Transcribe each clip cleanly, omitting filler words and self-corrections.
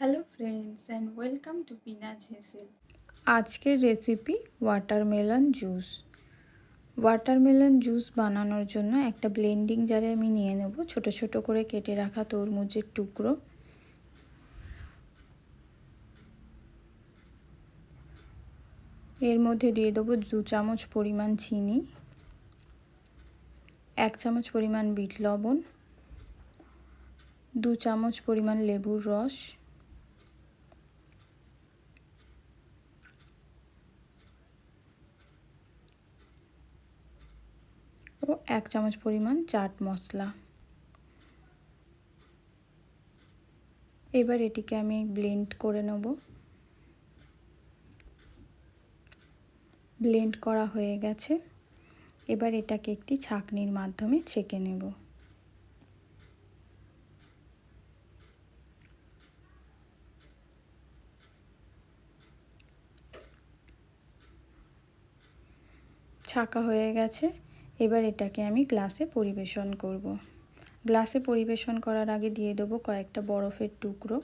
Hello friends and welcome to পিনাজ হেসেল। আজকের recipe watermelon juice. Watermelon juice বানানোর জন্য একটা ব্লেন্ডিং জারে আমি নিয়ে নেব ছোট ছোট করে কেটে রাখা তরমুজের টুকরো। এর মধ্যে দিয়ে দেবো 2 চামচ পরিমাণ চিনি, 1 চামচ পরিমাণ বিট লবণ, 2 চামচ পরিমাণ লেবুর রস, ও 1 চামচ পরিমাণ চাট মশলা। এবার এটিকে আমি ব্লেন্ড করে নেব। ব্লেন্ড করা হয়ে গেছে। এবার এটাকে একটি ছাঁকনির মাধ্যমে ছেঁকে নেব। ছাঁকা হয়ে গেছে। এবার এটাকে আমি গ্লাসে পরিবেশন করব। গ্লাসে পরিবেশন করার আগে দিয়ে দেবো কয়েকটা বরফের টুকরো।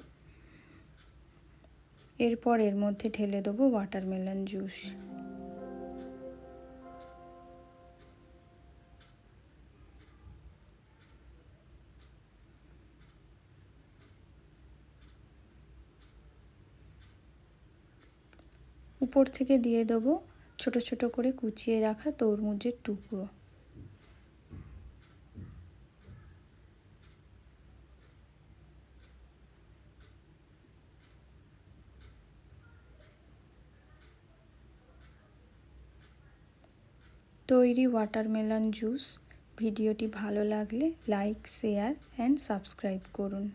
এরপর এর মধ্যে ঢেলে দেবো ওয়াটারমেলন জুস। উপর থেকে দিয়ে দেবো ছোট ছোট করে কুচিয়ে রাখা তরমুজের টুকরো। তৈরি ওয়াটারমেলন জুস। ভিডিওটি ভালো লাগলে লাইক, শেয়ার অ্যান্ড সাবস্ক্রাইব করুন।